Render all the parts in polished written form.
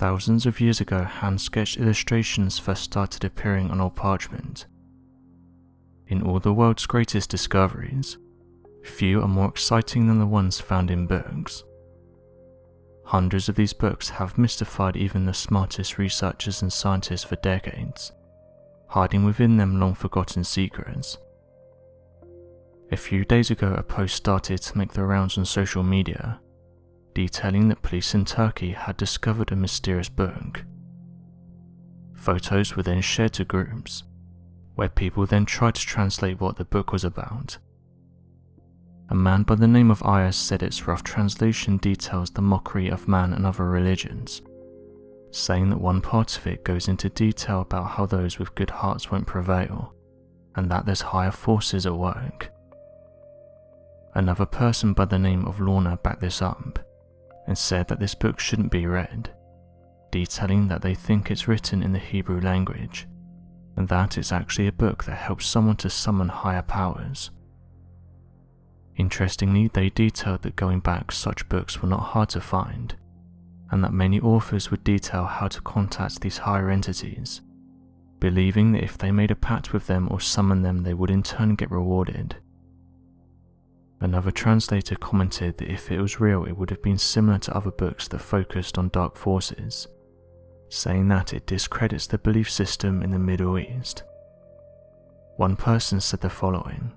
Thousands of years ago, hand-sketched illustrations first started appearing on old parchment. In all the world's greatest discoveries, few are more exciting than the ones found in books. Hundreds of these books have mystified even the smartest researchers and scientists for decades, hiding within them long-forgotten secrets. A few days ago, a post started to make the rounds on social media, detailing that police in Turkey had discovered a mysterious book. Photos were then shared to groups, where people then tried to translate what the book was about. A man by the name of Ayas said its rough translation details the mockery of man and other religions, saying that one part of it goes into detail about how those with good hearts won't prevail, and that there's higher forces at work. Another person by the name of Lorna backed this up, and said that this book shouldn't be read, detailing that they think it's written in the Hebrew language, and that it's actually a book that helps someone to summon higher powers. Interestingly, they detailed that going back, such books were not hard to find, and that many authors would detail how to contact these higher entities, believing that if they made a pact with them or summoned them, they would in turn get rewarded. Another translator commented that if it was real, it would have been similar to other books that focused on dark forces, saying that it discredits the belief system in the Middle East. One person said the following: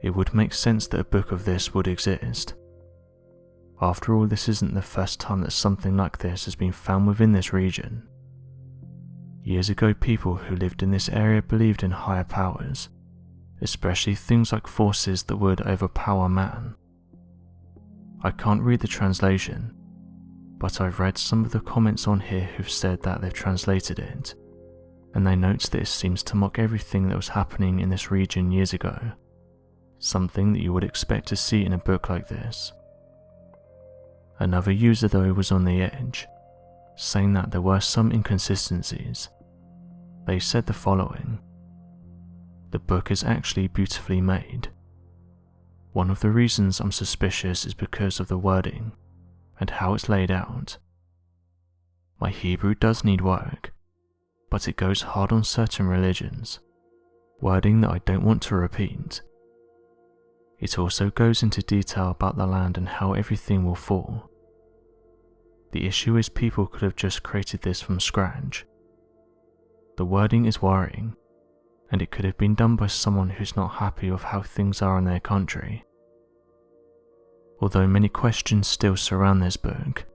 "It would make sense that a book of this would exist. After all, this isn't the first time that something like this has been found within this region. Years ago, people who lived in this area believed in higher powers, especially things like forces that would overpower man." I can't read the translation, but I've read some of the comments on here who've said that they've translated it, and they note that it seems to mock everything that was happening in this region years ago, something that you would expect to see in a book like this. Another user though was on the edge, saying that there were some inconsistencies. They said the following: "The book is actually beautifully made. One of the reasons I'm suspicious is because of the wording and how it's laid out. My Hebrew does need work, but it goes hard on certain religions, wording that I don't want to repeat. It also goes into detail about the land and how everything will fall. The issue is people could have just created this from scratch. The wording is worrying, and it could have been done by someone who's not happy with how things are in their country. Although many questions still surround this book,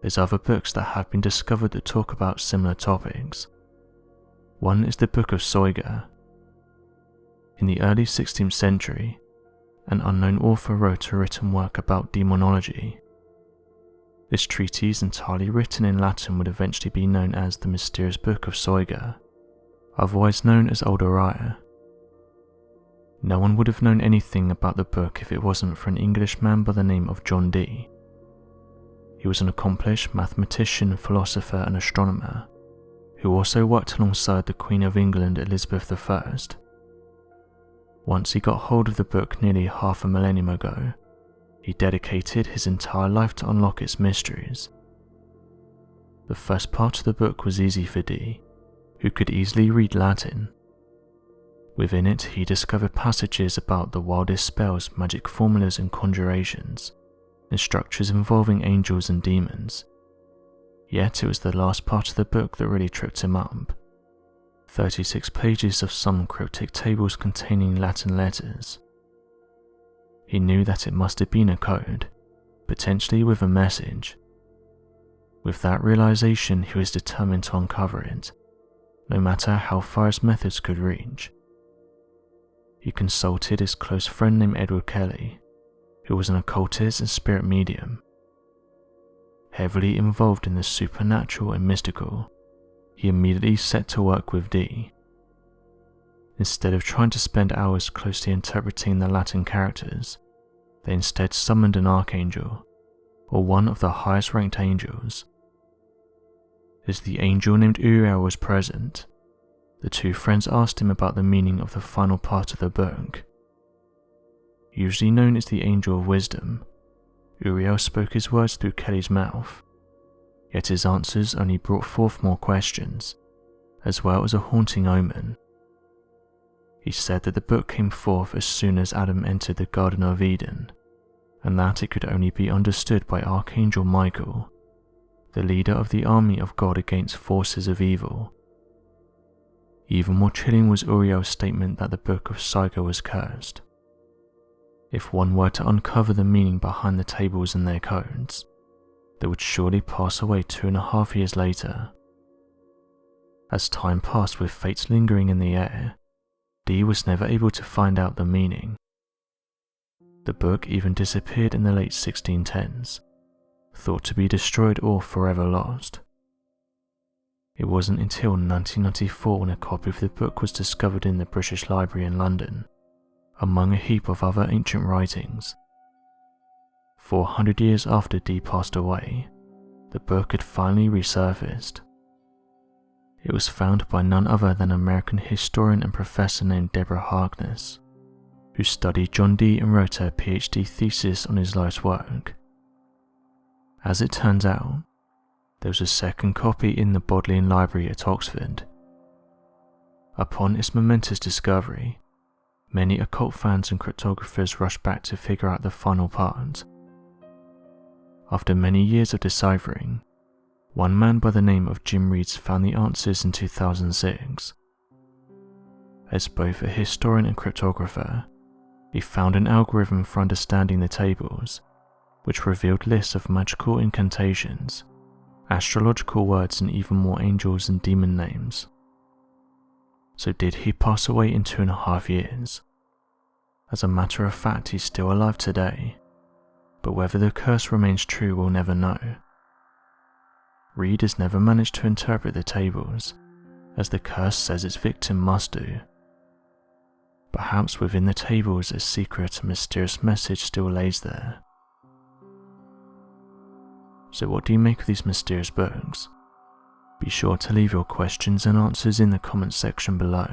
there's other books that have been discovered that talk about similar topics. One is the Book of Saga. In the early 16th century, an unknown author wrote a written work about demonology. This treatise, entirely written in Latin, would eventually be known as the Mysterious Book of Saga, otherwise known as Old Uriel. No one would have known anything about the book if it wasn't for an Englishman by the name of John Dee. He was an accomplished mathematician, philosopher and astronomer, who also worked alongside the Queen of England Elizabeth I. Once he got hold of the book nearly half a millennium ago, he dedicated his entire life to unlock its mysteries. The first part of the book was easy for Dee, who could easily read Latin. Within it, he discovered passages about the wildest spells, magic formulas and conjurations, and structures involving angels and demons. Yet it was the last part of the book that really tripped him up. 36 pages of some cryptic tables containing Latin letters. He knew that it must have been a code, potentially with a message. With that realization, he was determined to uncover it, no matter how far his methods could reach. He consulted his close friend named Edward Kelly, who was an occultist and spirit medium. Heavily involved in the supernatural and mystical, he immediately set to work with Dee. Instead of trying to spend hours closely interpreting the Latin characters, they instead summoned an archangel, or one of the highest ranked angels. As the angel named Uriel was present, the two friends asked him about the meaning of the final part of the book. Usually known as the Angel of Wisdom, Uriel spoke his words through Kelly's mouth. Yet his answers only brought forth more questions, as well as a haunting omen. He said that the book came forth as soon as Adam entered the Garden of Eden, and that it could only be understood by Archangel Michael, the leader of the army of God against forces of evil. Even more chilling was Uriel's statement that the book of Saga was cursed. If one were to uncover the meaning behind the tables and their codes, they would surely pass away 2.5 years later. As time passed with fates lingering in the air, Dee was never able to find out the meaning. The book even disappeared in the late 1610s, thought to be destroyed or forever lost. It wasn't until 1994 when a copy of the book was discovered in the British Library in London, among a heap of other ancient writings. 400 years after Dee passed away, the book had finally resurfaced. It was found by none other than American historian and professor named Deborah Harkness, who studied John Dee and wrote her PhD thesis on his life's work. As it turns out, there was a second copy in the Bodleian Library at Oxford. Upon its momentous discovery, many occult fans and cryptographers rushed back to figure out the final part. After many years of deciphering, one man by the name of Jim Reeds found the answers in 2006. As both a historian and cryptographer, he found an algorithm for understanding the tables, which revealed lists of magical incantations, astrological words, and even more angels and demon names. So did he pass away in 2.5 years? As a matter of fact, he's still alive today, but whether the curse remains true we'll never know. Reed has never managed to interpret the tables, as the curse says its victim must do. Perhaps within the tables a secret and mysterious message still lays there. So what do you make of these mysterious books? Be sure to leave your questions and answers in the comments section below,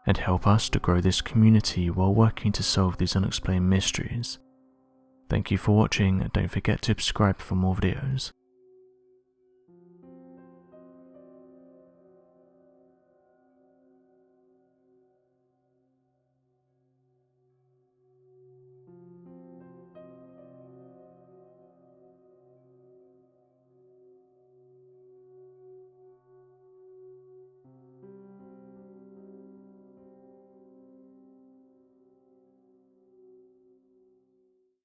and help us to grow this community while working to solve these unexplained mysteries. Thank you for watching, and don't forget to subscribe for more videos.